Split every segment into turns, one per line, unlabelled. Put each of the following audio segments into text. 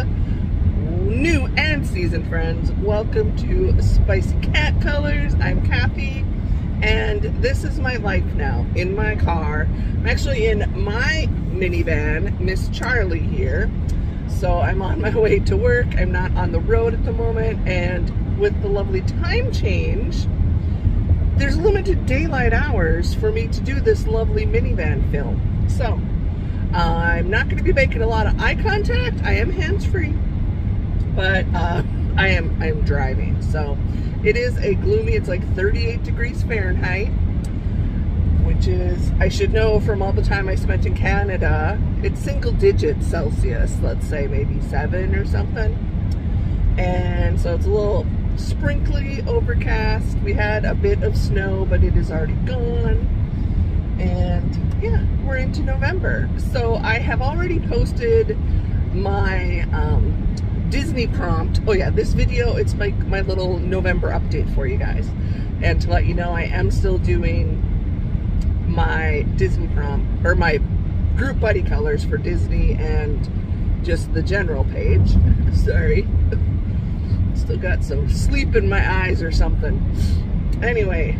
new and seasoned friends, welcome to Spicy Cat Colors. I'm Kathy, and this is my life now in my car. I'm actually in my minivan, Miss Charlie here. So I'm on my way to work. I'm not on the road at the moment, and with the lovely time change, there's limited daylight hours for me to do this lovely minivan film. So I'm not going to be making a lot of eye contact. I am hands-free, but I am driving. So it is a gloomy, it's like 38 degrees Fahrenheit, which is, I should know from all the time I spent in Canada, it's single digits Celsius, let's say maybe 7 or something. And so it's a little sprinkly, overcast. We had a bit of snow, but it is already gone. And yeah, we're into November. So I have already posted my Disney prompt. Oh yeah, this video, it's my little November update for you guys. And to let you know, I am still doing my Disney prompt, or my group buddy colors for Disney and just the general page. Sorry. Still got some sleep in my eyes or something. Anyway,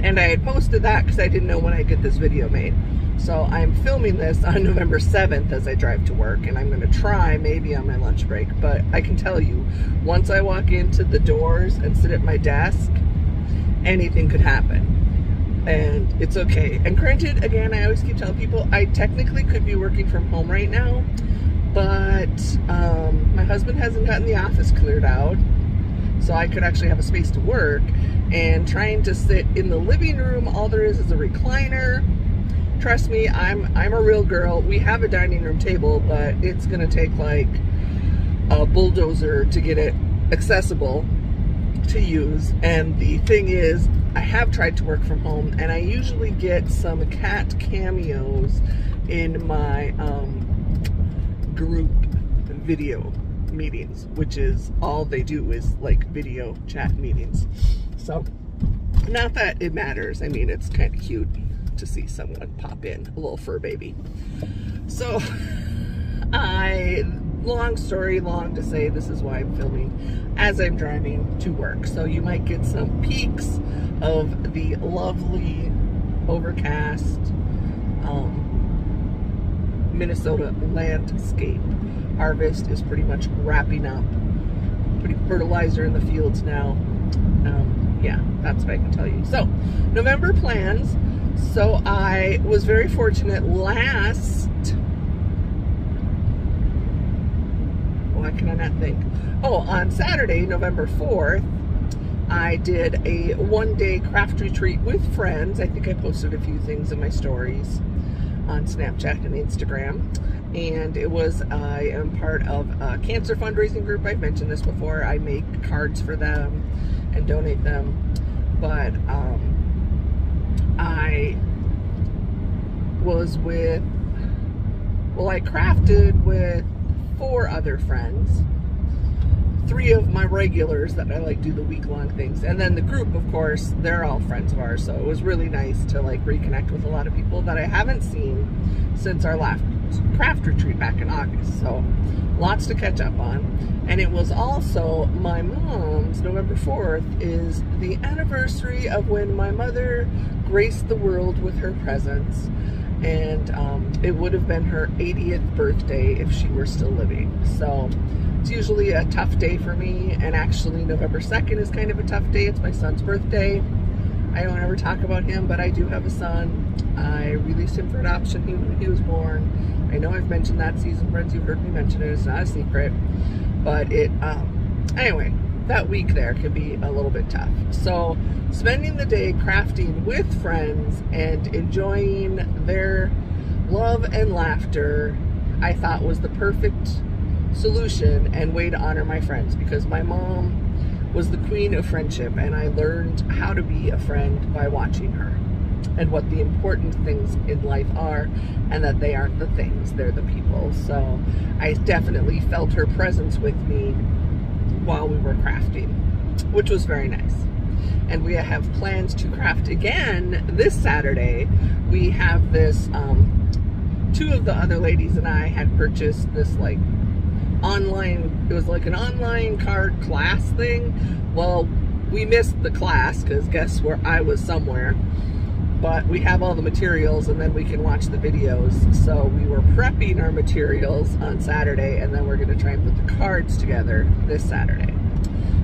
and I had posted that because I didn't know when I'd get this video made. So I'm filming this on November 7th as I drive to work, and I'm going to try maybe on my lunch break. But I can tell you, once I walk into the doors and sit at my desk, anything could happen. And it's okay. And granted, again, I always keep telling people, I technically could be working from home right now, but my husband hasn't gotten the office cleared out, so I could actually have a space to work. And trying to sit in the living room, all there is a recliner. Trust me, I'm a real girl. We have a dining room table, but it's gonna take like a bulldozer to get it accessible to use. And the thing is, I have tried to work from home, and I usually get some cat cameos in my group video meetings, which is all they do is like video chat meetings. So not that it matters. I mean, it's kind of cute to see someone pop in, a little fur baby. So long story long to say, this is why I'm filming as I'm driving to work. So you might get some peeks of the lovely overcast Minnesota landscape. Harvest is pretty much wrapping up. Putting fertilizer in the fields now. Yeah, that's what I can tell you. So, November plans. So I was very fortunate last, why can I not think? Oh, on Saturday, November 4th, I did a one-day craft retreat with friends. I think I posted a few things in my stories on Snapchat and Instagram. And it was, I am part of a cancer fundraising group. I've mentioned this before. I make cards for them and donate them. But I was with, well, I crafted with 4 other friends. 3 of my regulars that I like do the week-long things. And then the group, of course, they're all friends of ours. So it was really nice to like reconnect with a lot of people that I haven't seen since our last craft retreat back in August. So lots to catch up on. And it was also my mom's, November 4th is the anniversary of when my mother graced the world with her presence. And it would have been her 80th birthday if she were still living. So it's usually a tough day for me, and actually November 2nd is kind of a tough day. It's my son's birthday. I don't ever talk about him, but I do have a son. I released him for adoption when he was born. I know I've mentioned that, season friends, you've heard me mention it, it's not a secret. But it, anyway, that week there can be a little bit tough. So spending the day crafting with friends and enjoying their love and laughter, I thought was the perfect solution and way to honor my friends, because my mom was the queen of friendship, and I learned how to be a friend by watching her and what the important things in life are, and that they aren't the things, they're the people. So I definitely felt her presence with me while we were crafting, which was very nice. And we have plans to craft again this Saturday. We have this, 2 of the other ladies and I had purchased this like online, it was like an online card class thing. Well, we missed the class because guess where I was somewhere. But we have all the materials and then we can watch the videos. So we were prepping our materials on Saturday and then we're gonna try and put the cards together this Saturday.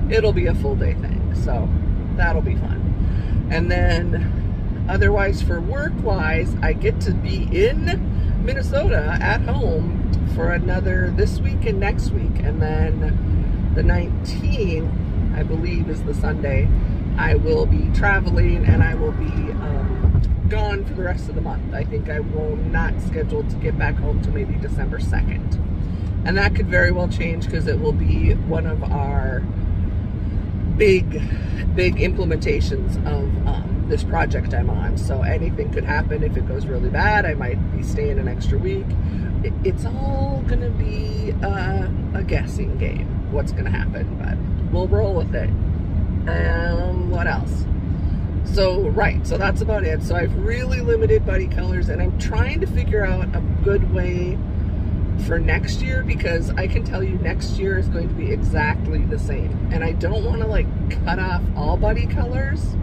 It'll be a full day thing, so that'll be fun. And then otherwise for work-wise, I get to be in Minnesota at home for another this week and next week. And then the 19th, I believe is the Sunday, I will be traveling and I will be gone for the rest of the month. I think I will not schedule to get back home till maybe December 2nd. And that could very well change because it will be one of our big implementations of this project I'm on. So anything could happen. If it goes really bad, I might be staying an extra week. It's all gonna be a guessing game, what's gonna happen, but we'll roll with it. What else? So, right, so that's about it. So I've really limited buddy colors and I'm trying to figure out a good way for next year because I can tell you next year is going to be exactly the same. And I don't want to like cut off all buddy colors.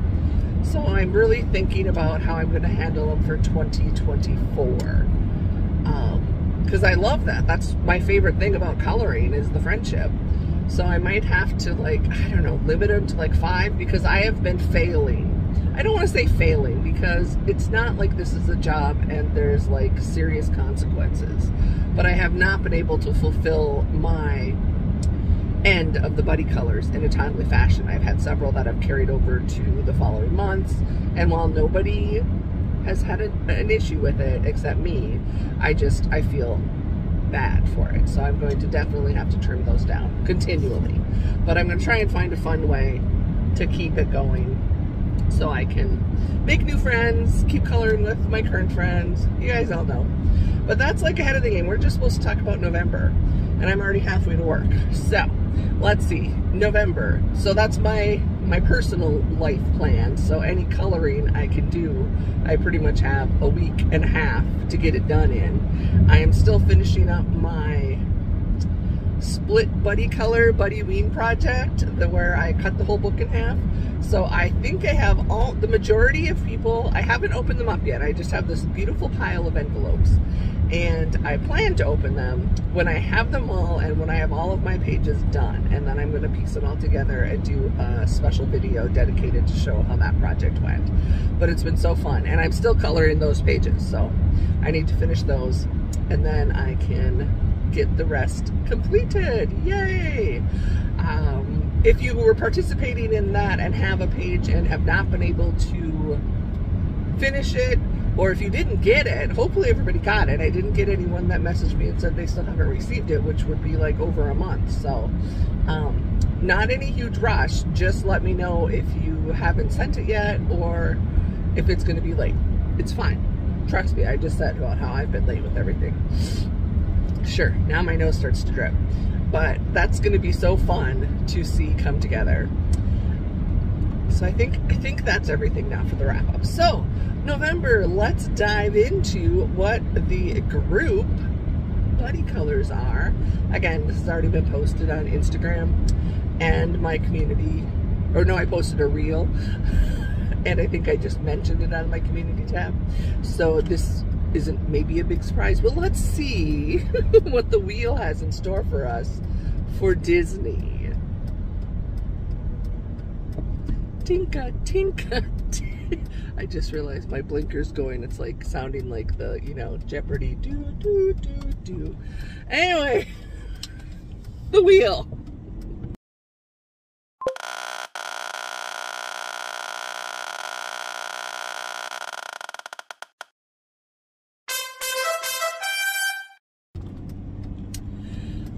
So I'm really thinking about how I'm going to handle them for 2024. Because I love that. That's my favorite thing about coloring is the friendship. So I might have to like, I don't know, limit them to like 5 because I have been failing. I don't want to say failing because it's not like this is a job and there's like serious consequences. But I have not been able to fulfill my end of the buddy colors in a timely fashion. I've had several that I've carried over to the following months. And while nobody has had an issue with it except me, I feel bad for it. So I'm going to definitely have to trim those down continually. But I'm going to try and find a fun way to keep it going so I can make new friends, keep coloring with my current friends. You guys all know. But that's like ahead of the game. We're just supposed to talk about November and I'm already halfway to work. So let's see, November. So that's my personal life plan. So any coloring I can do, I pretty much have a week and a half to get it done in. I am still finishing up my split buddy color, buddy wean project, where I cut the whole book in half. So I think I have the majority of people, I haven't opened them up yet. I just have this beautiful pile of envelopes. And I plan to open them when I have them all and when I have all of my pages done. And then I'm going to piece it all together and do a special video dedicated to show how that project went. But it's been so fun. And I'm still coloring those pages. So I need to finish those. And then I can get the rest completed. Yay! If you were participating in that and have a page and have not been able to finish it, or if you didn't get it, hopefully everybody got it. I didn't get anyone that messaged me and said they still haven't received it, which would be like over a month. So not any huge rush. Just let me know if you haven't sent it yet or if it's going to be late. It's fine. Trust me, I just said about how I've been late with everything. Sure, now my nose starts to drip. But that's going to be so fun to see come together. So I think that's everything now for the wrap up. So November, let's dive into what the group buddy colors are. Again, this has already been posted on Instagram and my community, or no, I posted a reel and I think I just mentioned it on my community tab. So this isn't maybe a big surprise, but let's see what the wheel has in store for us for Disney. Tinka, tinka, tinka. I just realized my blinker's going. It's like sounding like the, you know, Jeopardy. Do, do, do, do. Anyway, the wheel.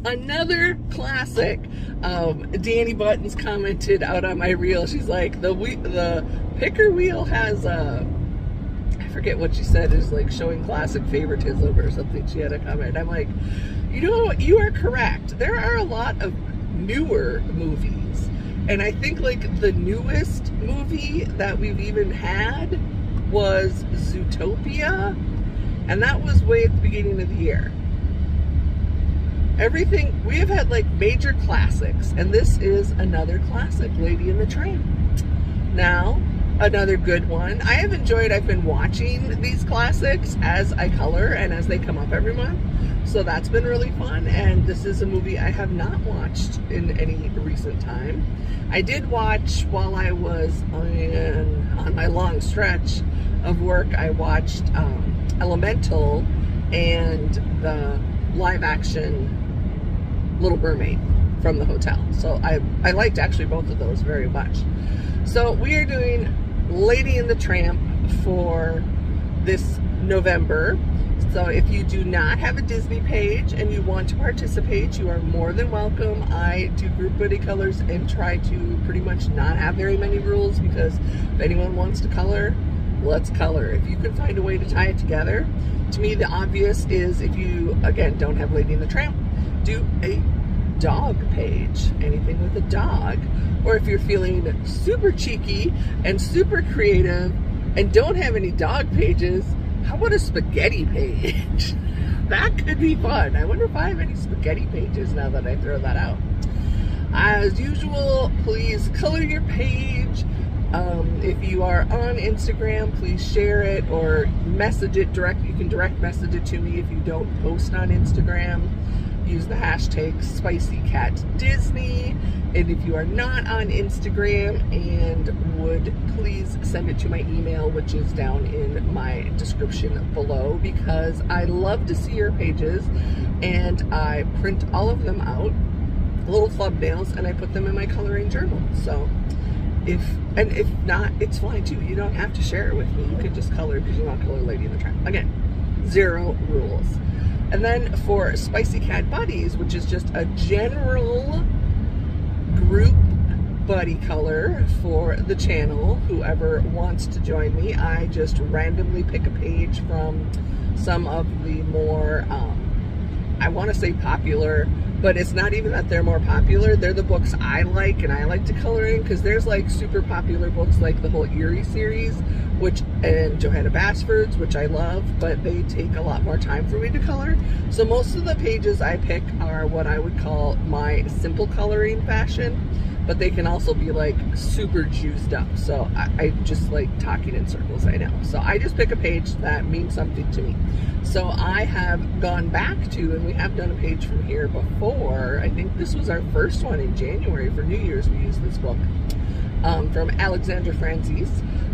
Another classic. Danny Buttons commented out on my reel. She's like, the picker wheel has I forget what she said, is like showing classic favoritism or something. She had a comment. I'm like, you know, you are correct. There are a lot of newer movies, and I think like the newest movie that we've even had was Zootopia, and that was way at the beginning of the year. everything, we have had like major classics, and this is another classic, Lady and the Tramp. Now, another good one. I have enjoyed, I've been watching these classics as I color and as they come up every month. So that's been really fun, and this is a movie I have not watched in any recent time. I did watch while I was on my long stretch of work. I watched Elemental and the live action Little Mermaid from the hotel. So I liked actually both of those very much. So we are doing Lady and the Tramp for this November. So if you do not have a Disney page and you want to participate, you are more than welcome. I do group buddy colors and try to pretty much not have very many rules, because if anyone wants to color, let's color. If you can find a way to tie it together. To me, the obvious is, if you, again, don't have Lady and the Tramp, do a dog page, anything with a dog. Or if you're feeling super cheeky and super creative and don't have any dog pages, how about a spaghetti page? That could be fun. I wonder if I have any spaghetti pages now that I throw that out. As usual, please color your page. If you are on Instagram, please share it or message it direct. You can direct message it to me if you don't post on Instagram. Use the hashtag SpicyCatDisney. And if you are not on Instagram, and would please send it to my email, which is down in my description below, because I love to see your pages, and I print all of them out, little thumbnails, and I put them in my coloring journal. So if not, it's fine too. You don't have to share it with me. You can just color because you want to color Lady and the Tramp. Again, 0 rules. And then for Spicy Cat Buddies, which is just a general group buddy color for the channel, whoever wants to join me, I just randomly pick a page from some of the more, I want to say popular, but it's not even that they're more popular. They're the books I like and I like to color in, because there's like super popular books like the whole Eerie series, and Johanna Basford's, which I love, but they take a lot more time for me to color. So most of the pages I pick are what I would call my simple coloring fashion, but they can also be like super juiced up. So I just like talking in circles, I know. So I just pick a page that means something to me. So I have gone back to, and we have done a page from here before. I think this was our first one in January for New Year's. We used this book from Alexandra Francis,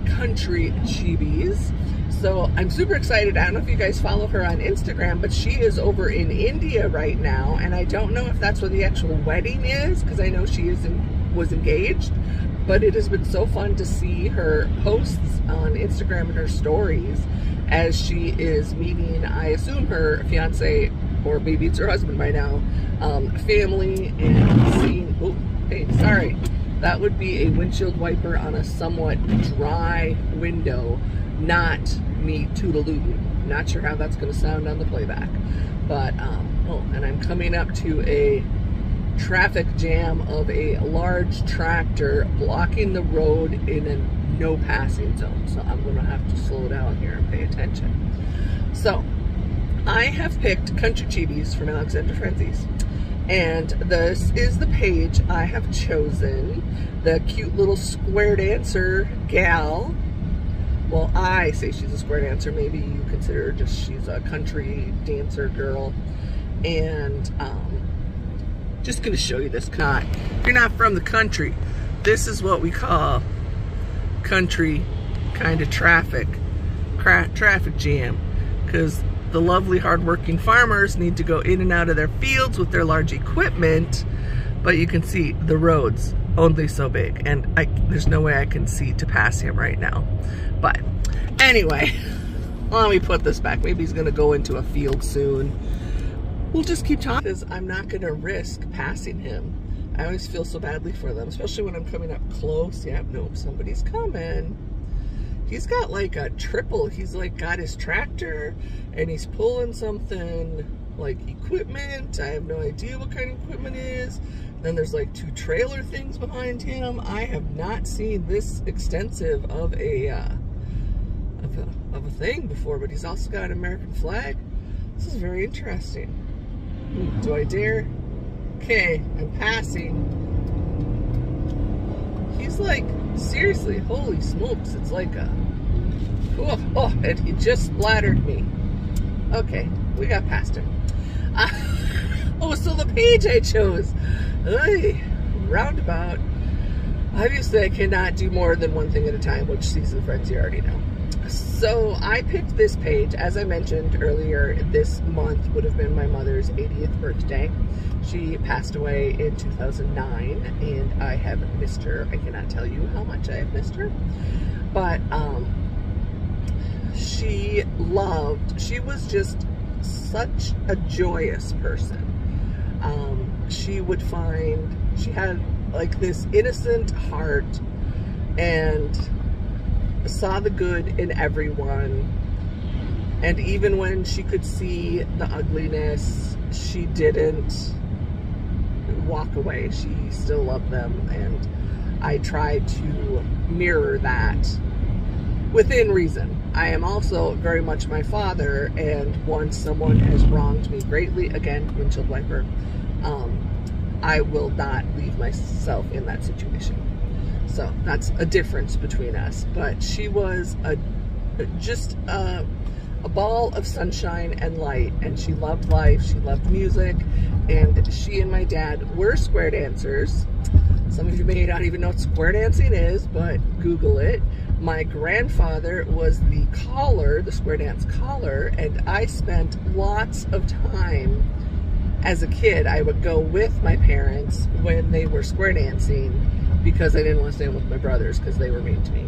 Country Chibis. So I'm super excited. I don't know if you guys follow her on Instagram, but she is over in India right now, and I don't know if that's where the actual wedding is, because I know she was engaged. But it has been so fun to see her posts on Instagram and her stories as she is meeting, I assume, her fiance, or maybe it's her husband by now, family, and seeing, oh, hey, sorry. That would be a windshield wiper on a somewhat dry window, not me toodalooting. Not sure how that's going to sound on the playback. But, oh, and I'm coming up to a traffic jam of a large tractor blocking the road in a no passing zone. So I'm going to have to slow down here and pay attention. So, I have picked Country Chibis from Alexandra Francis. And this is the page I have chosen. The cute little square dancer gal. Well, I say she's a square dancer. Maybe you consider just she's a country dancer girl. And just going to show you this. If you're not from the country, this is what we call country kind of traffic jam. Because the lovely hardworking farmers need to go in and out of their fields with their large equipment, but you can see the roads only so big, and there's no way I can see to pass him right now. But anyway, let me put this back. Maybe he's gonna go into a field soon. We'll just keep talking, because I'm not gonna risk passing him. I always feel so badly for them, especially when I'm coming up close. Yeah, no, somebody's coming. He's got like a triple. He's like got his tractor and he's pulling something like equipment. I have no idea what kind of equipment it is. Then there's like 2 trailer things behind him. I have not seen this extensive of a thing before, but he's also got an American flag. This is very interesting. Do I dare? Okay, I'm passing. He's like, seriously, holy smokes, it's like a, oh, and he just splattered me. Okay, we got past him. Oh, so the page I chose, roundabout. Obviously, I cannot do more than one thing at a time, which seasoned friends you already know. So I picked this page, as I mentioned earlier, this month would have been my mother's 80th birthday. She passed away in 2009, and I have missed her. I cannot tell you how much I have missed her. But she was just such a joyous person. She had like this innocent heart and saw the good in everyone. And even when she could see the ugliness, she didn't walk away. She still loved them, and I try to mirror that within reason. I am also very much my father, and once someone has wronged me greatly, again, windshield wiper, I will not leave myself in that situation. So that's a difference between us. But she was just a ball of sunshine and light, and she loved life, she loved music, and she and my dad were square dancers. Some of you may not even know what square dancing is, but Google it. My grandfather was the caller, the square dance caller, and I spent lots of time as a kid. I would go with my parents when they were square dancing because I didn't want to stand with my brothers because they were mean to me.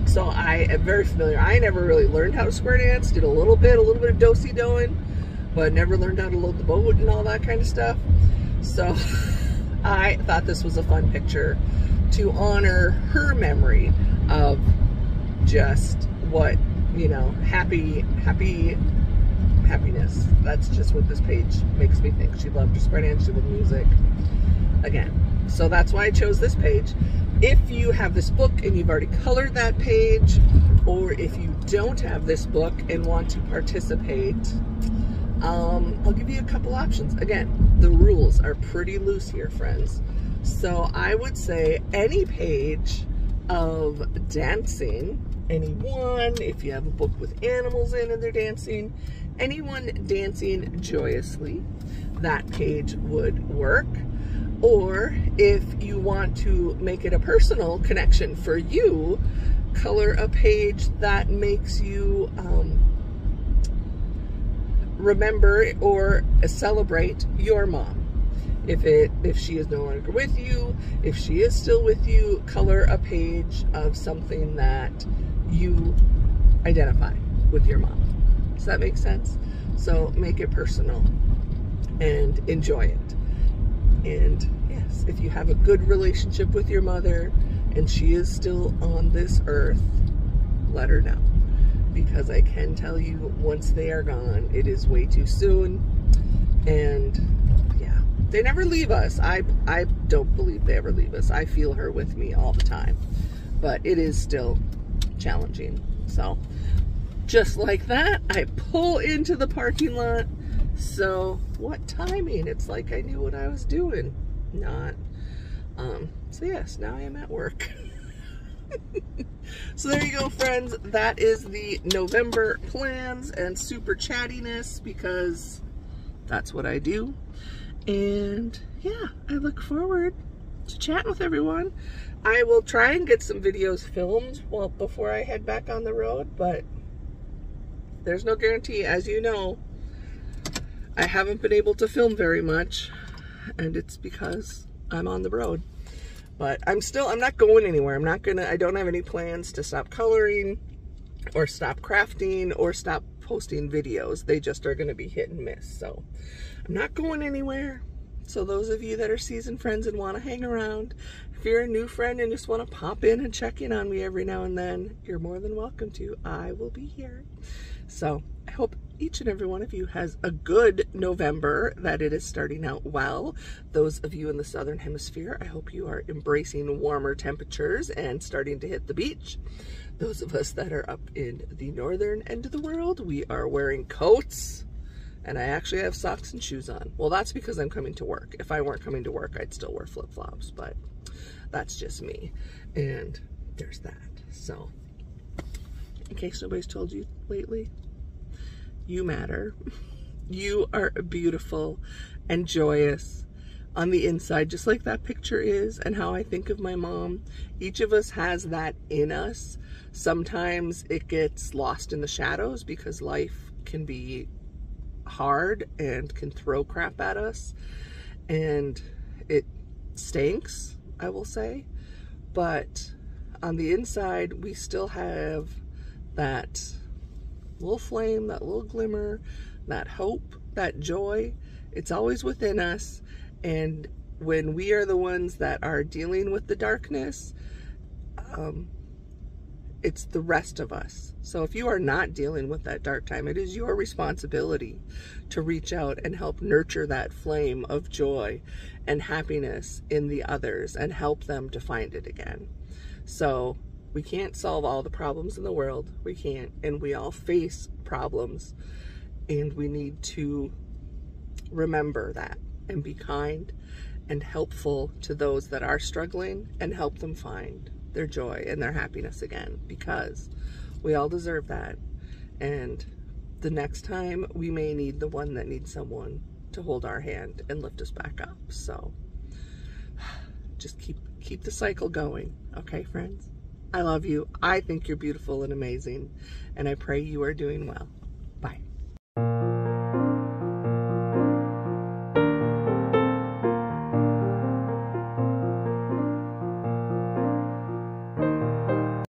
So I am very familiar. I never really learned how to square dance, did a little bit of do-si-doing, but never learned how to load the boat and all that kind of stuff. So I thought this was a fun picture to honor her memory of just what, you know, happiness. That's just what this page makes me think. She loved to square dance, she loved music. Again, so that's why I chose this page. If you have this book and you've already colored that page, or if you don't have this book and want to participate, I'll give you a couple options. Again, the rules are pretty loose here, friends. So I would say any page of dancing, anyone, if you have a book with animals in and they're dancing, anyone dancing joyously, that page would work. Or if you want to make it a personal connection for you, color a page that makes you remember or celebrate your mom. If she is no longer with you, if she is still with you, color a page of something that you identify with your mom. Does that make sense? So make it personal and enjoy it. And yes, if you have a good relationship with your mother and she is still on this earth, let her know. Because I can tell you, once they are gone, it is way too soon. And yeah, they never leave us. I don't believe they ever leave us. I feel her with me all the time. But it is still challenging. So just like that, I pull into the parking lot. So what timing? It's like I knew what I was doing. Not. So yes, now I am at work. So there you go, friends. That is the November plans and super chattiness, because that's what I do. And yeah, I look forward to chatting with everyone. I will try and get some videos filmed before I head back on the road, but there's no guarantee. As you know, I haven't been able to film very much, and it's because I'm on the road. But I'm not going anywhere. I don't have any plans to stop coloring or stop crafting or stop posting videos. They just are gonna be hit and miss. So I'm not going anywhere. So those of you that are seasoned friends and wanna hang around, if you're a new friend and just wanna pop in and check in on me every now and then, you're more than welcome to. I will be here. So I hope each and every one of you has a good November, that it is starting out well. Those of you in the Southern Hemisphere, I hope you are embracing warmer temperatures and starting to hit the beach. Those of us that are up in the northern end of the world, we are wearing coats And I actually have socks and shoes on. Well, that's because I'm coming to work. If I weren't coming to work, I'd still wear flip-flops, but that's just me. And there's that. So, in case nobody's told you lately, you matter. You are beautiful and joyous on the inside, just like that picture is, and how I think of my mom. Each of us has that in us. Sometimes it gets lost in the shadows because life can be hard and can throw crap at us, and it stinks, I will say. But on the inside, we still have that little flame, that little glimmer, that hope, that joy. It's always within us. And when we are the ones that are dealing with the darkness, it's the rest of us. So if you are not dealing with that dark time, it is your responsibility to reach out and help nurture that flame of joy and happiness in the others and help them to find it again. So we can't solve all the problems in the world. We can't. And we all face problems. And we need to remember that and be kind and helpful to those that are struggling and help them find their joy and their happiness again, because we all deserve that. And the next time we may need the one that needs someone to hold our hand and lift us back up. So just keep the cycle going. Okay, friends? I love you. I think you're beautiful and amazing, and I pray you are doing well.